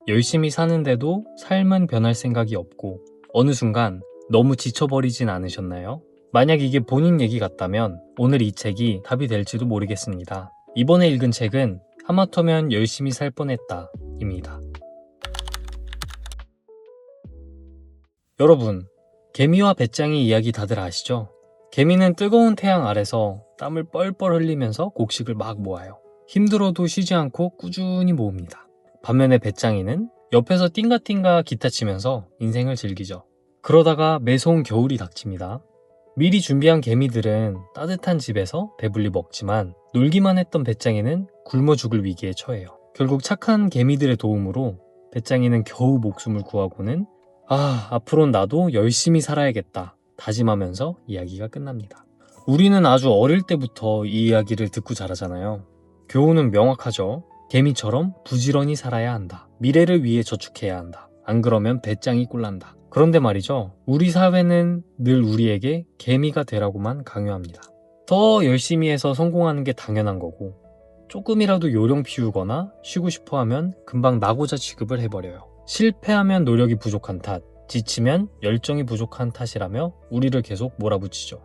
열심히 사는데도 삶은 변할 생각이 없고 어느 순간 너무 지쳐버리진 않으셨나요? 만약 이게 본인 얘기 같다면 오늘 이 책이 답이 될지도 모르겠습니다. 이번에 읽은 책은 하마터면 열심히 살 뻔했다 입니다. 여러분, 개미와 배짱이 이야기 다들 아시죠? 개미는 뜨거운 태양 아래서 땀을 뻘뻘 흘리면서 곡식을 막 모아요. 힘들어도 쉬지 않고 꾸준히 모읍니다. 반면에 배짱이는 옆에서 띵가띵가 기타 치면서 인생을 즐기죠. 그러다가 매서운 겨울이 닥칩니다. 미리 준비한 개미들은 따뜻한 집에서 배불리 먹지만 놀기만 했던 배짱이는 굶어 죽을 위기에 처해요. 결국 착한 개미들의 도움으로 배짱이는 겨우 목숨을 구하고는 앞으로는 나도 열심히 살아야겠다 다짐하면서 이야기가 끝납니다. 우리는 아주 어릴 때부터 이 이야기를 듣고 자라잖아요. 교훈은 명확하죠. 개미처럼 부지런히 살아야 한다. 미래를 위해 저축해야 한다. 안 그러면 배짱이 꼴난다. 그런데 말이죠. 우리 사회는 늘 우리에게 개미가 되라고만 강요합니다. 더 열심히 해서 성공하는 게 당연한 거고 조금이라도 요령 피우거나 쉬고 싶어 하면 금방 낙오자 취급을 해버려요. 실패하면 노력이 부족한 탓, 지치면 열정이 부족한 탓이라며 우리를 계속 몰아붙이죠.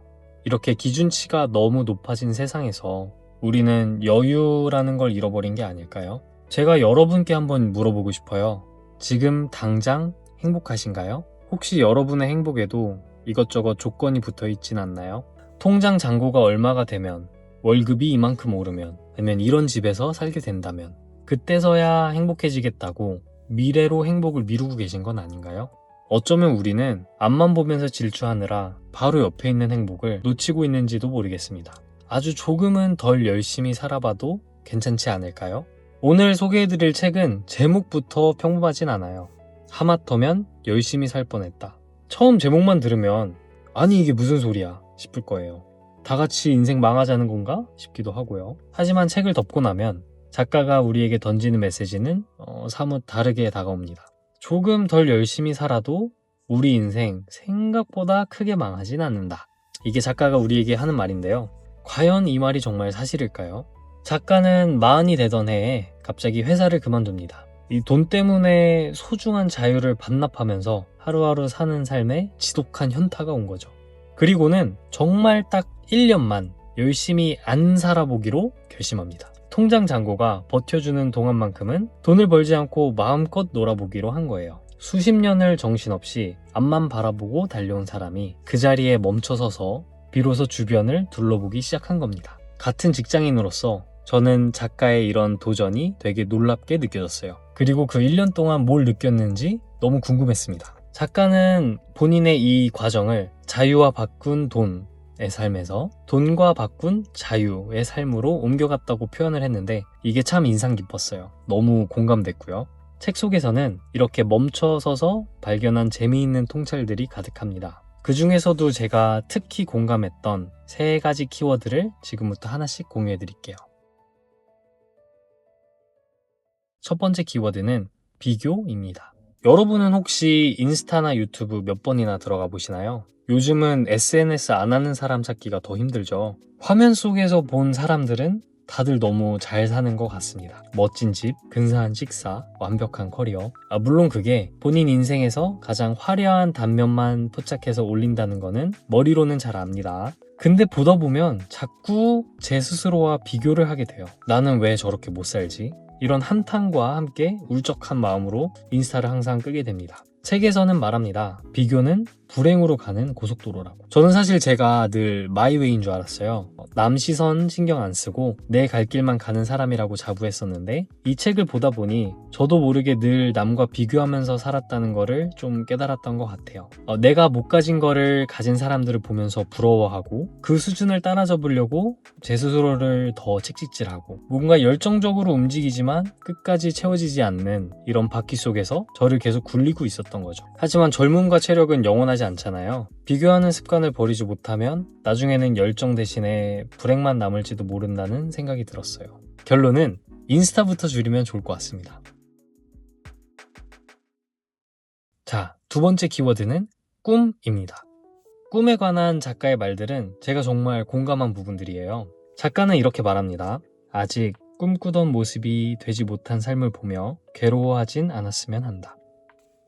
이렇게 기준치가 너무 높아진 세상에서 우리는 여유라는 걸 잃어버린 게 아닐까요? 제가 여러분께 한번 물어보고 싶어요. 지금 당장 행복하신가요? 혹시 여러분의 행복에도 이것저것 조건이 붙어 있진 않나요? 통장 잔고가 얼마가 되면, 월급이 이만큼 오르면, 아니면 이런 집에서 살게 된다면 그때서야 행복해지겠다고 미래로 행복을 미루고 계신 건 아닌가요? 어쩌면 우리는 앞만 보면서 질주하느라 바로 옆에 있는 행복을 놓치고 있는지도 모르겠습니다. 아주 조금은 덜 열심히 살아봐도 괜찮지 않을까요? 오늘 소개해드릴 책은 제목부터 평범하진 않아요. 하마터면 열심히 살 뻔했다. 처음 제목만 들으면 아니 이게 무슨 소리야 싶을 거예요. 다 같이 인생 망하자는 건가 싶기도 하고요. 하지만 책을 덮고 나면 작가가 우리에게 던지는 메시지는 사뭇 다르게 다가옵니다. 조금 덜 열심히 살아도 우리 인생 생각보다 크게 망하진 않는다. 이게 작가가 우리에게 하는 말인데요. 과연 이 말이 정말 사실일까요? 작가는 40이 되던 해에 갑자기 회사를 그만둡니다. 이 돈 때문에 소중한 자유를 반납하면서 하루하루 사는 삶에 지독한 현타가 온 거죠. 그리고는 정말 딱 1년만 열심히 안 살아보기로 결심합니다. 통장 잔고가 버텨주는 동안만큼은 돈을 벌지 않고 마음껏 놀아보기로 한 거예요. 수십 년을 정신없이 앞만 바라보고 달려온 사람이 그 자리에 멈춰서서 비로소 주변을 둘러보기 시작한 겁니다. 같은 직장인으로서 저는 작가의 이런 도전이 되게 놀랍게 느껴졌어요. 그리고 그 1년 동안 뭘 느꼈는지 너무 궁금했습니다. 작가는 본인의 이 과정을 자유와 바꾼 돈의 삶에서 돈과 바꾼 자유의 삶으로 옮겨갔다고 표현을 했는데 이게 참 인상 깊었어요. 너무 공감됐고요. 책 속에서는 이렇게 멈춰서서 발견한 재미있는 통찰들이 가득합니다. 그 중에서도 제가 특히 공감했던 3가지 키워드를 지금부터 하나씩 공유해 드릴게요. 첫 번째 키워드는 비교입니다. 여러분은 혹시 인스타나 유튜브 몇 번이나 들어가 보시나요? 요즘은 SNS 안 하는 사람 찾기가 더 힘들죠. 화면 속에서 본 사람들은 다들 너무 잘 사는 것 같습니다. 멋진 집, 근사한 식사, 완벽한 커리어. 물론 그게 본인 인생에서 가장 화려한 단면만 포착해서 올린다는 거는 머리로는 잘 압니다. 근데 보다 보면 자꾸 제 스스로와 비교를 하게 돼요. 나는 왜 저렇게 못 살지? 이런 한탄과 함께 울적한 마음으로 인스타를 항상 끄게 됩니다. 책에서는 말합니다. 비교는 불행으로 가는 고속도로라고. 저는 사실 제가 늘 마이웨이인 줄 알았어요. 남 시선 신경 안 쓰고 내 갈 길만 가는 사람이라고 자부했었는데 이 책을 보다 보니 저도 모르게 늘 남과 비교하면서 살았다는 거를 좀 깨달았던 것 같아요. 내가 못 가진 거를 가진 사람들을 보면서 부러워하고 그 수준을 따라잡으려고 제 스스로를 더 책찍질하고 뭔가 열정적으로 움직이지만 끝까지 채워지지 않는 이런 바퀴 속에서 저를 계속 굴리고 있었던 거죠. 하지만 젊음과 체력은 영원하지 않잖아요. 비교하는 습관을 버리지 못하면 나중에는 열정 대신에 불행만 남을지도 모른다는 생각이 들었어요. 결론은 인스타부터 줄이면 좋을 것 같습니다. 자, 두 번째 키워드는 꿈입니다. 꿈에 관한 작가의 말들은 제가 정말 공감한 부분들이에요. 작가는 이렇게 말합니다. 아직 꿈꾸던 모습이 되지 못한 삶을 보며 괴로워하진 않았으면 한다.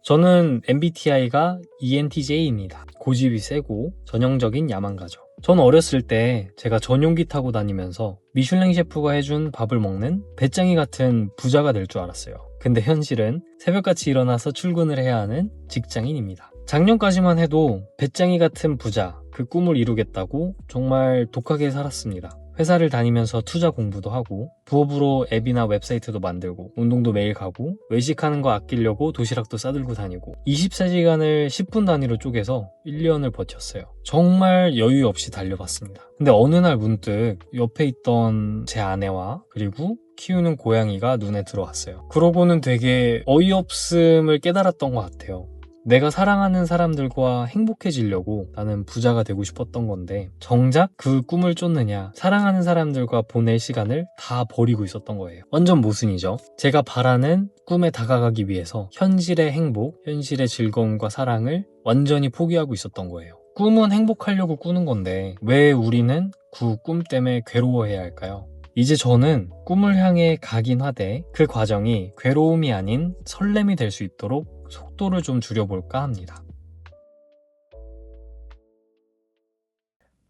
저는 MBTI가 ENTJ입니다. 고집이 세고 전형적인 야망가죠. 전 어렸을 때 제가 전용기 타고 다니면서 미슐랭 셰프가 해준 밥을 먹는 배짱이 같은 부자가 될 줄 알았어요. 근데 현실은 새벽같이 일어나서 출근을 해야 하는 직장인입니다. 작년까지만 해도 배짱이 같은 부자, 그 꿈을 이루겠다고 정말 독하게 살았습니다. 회사를 다니면서 투자 공부도 하고 부업으로 앱이나 웹사이트도 만들고 운동도 매일 가고 외식하는 거 아끼려고 도시락도 싸들고 다니고 24시간을 10분 단위로 쪼개서 1년을 버텼어요. 정말 여유 없이 달려봤습니다. 근데 어느 날 문득 옆에 있던 제 아내와 그리고 키우는 고양이가 눈에 들어왔어요. 그러고는 되게 어이없음을 깨달았던 것 같아요. 내가 사랑하는 사람들과 행복해지려고 나는 부자가 되고 싶었던 건데 정작 그 꿈을 쫓느냐 사랑하는 사람들과 보낼 시간을 다 버리고 있었던 거예요. 완전 모순이죠. 제가 바라는 꿈에 다가가기 위해서 현실의 행복, 현실의 즐거움과 사랑을 완전히 포기하고 있었던 거예요. 꿈은 행복하려고 꾸는 건데 왜 우리는 그 꿈 때문에 괴로워해야 할까요? 이제 저는 꿈을 향해 가긴 하되 그 과정이 괴로움이 아닌 설렘이 될 수 있도록 속도를 좀 줄여볼까 합니다.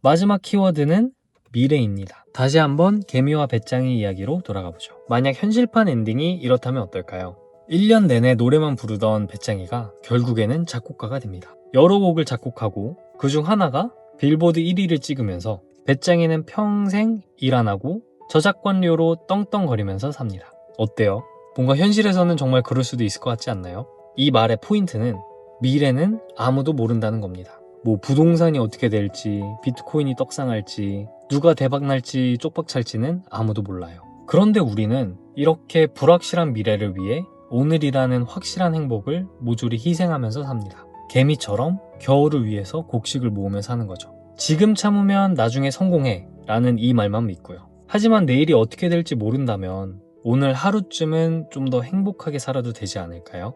마지막 키워드는 미래입니다. 다시 한번 개미와 배짱이 이야기로 돌아가보죠. 만약 현실판 엔딩이 이렇다면 어떨까요? 1년 내내 노래만 부르던 배짱이가 결국에는 작곡가가 됩니다. 여러 곡을 작곡하고 그중 하나가 빌보드 1위를 찍으면서 배짱이는 평생 일 안 하고 저작권료로 떵떵거리면서 삽니다. 어때요? 뭔가 현실에서는 정말 그럴 수도 있을 것 같지 않나요? 이 말의 포인트는 미래는 아무도 모른다는 겁니다. 뭐 부동산이 어떻게 될지, 비트코인이 떡상할지, 누가 대박날지 쪽박찰지는 아무도 몰라요. 그런데 우리는 이렇게 불확실한 미래를 위해 오늘이라는 확실한 행복을 모조리 희생하면서 삽니다. 개미처럼 겨울을 위해서 곡식을 모으며 사는 거죠. 지금 참으면 나중에 성공해 라는 이 말만 믿고요. 하지만 내일이 어떻게 될지 모른다면 오늘 하루쯤은 좀 더 행복하게 살아도 되지 않을까요?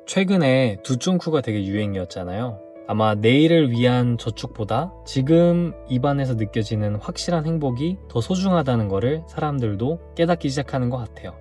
최근에 두쫑쿠가 되게 유행이었잖아요. 아마 내일을 위한 저축보다 지금 입안에서 느껴지는 확실한 행복이 더 소중하다는 거를 사람들도 깨닫기 시작하는 것 같아요.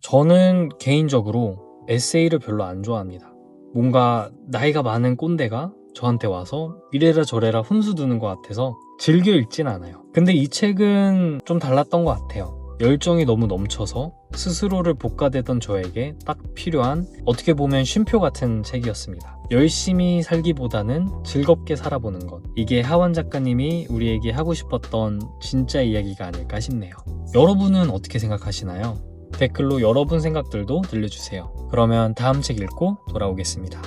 저는 개인적으로 에세이를 별로 안 좋아합니다. 뭔가 나이가 많은 꼰대가 저한테 와서 이래라 저래라 훈수 두는 것 같아서 즐겨 읽진 않아요. 근데 이 책은 좀 달랐던 것 같아요. 열정이 너무 넘쳐서 스스로를 볶아대던 저에게 딱 필요한 어떻게 보면 쉼표 같은 책이었습니다. 열심히 살기보다는 즐겁게 살아보는 것, 이게 하원 작가님이 우리에게 하고 싶었던 진짜 이야기가 아닐까 싶네요. 여러분은 어떻게 생각하시나요? 댓글로 여러분 생각들도 들려주세요. 그러면 다음 책 읽고 돌아오겠습니다.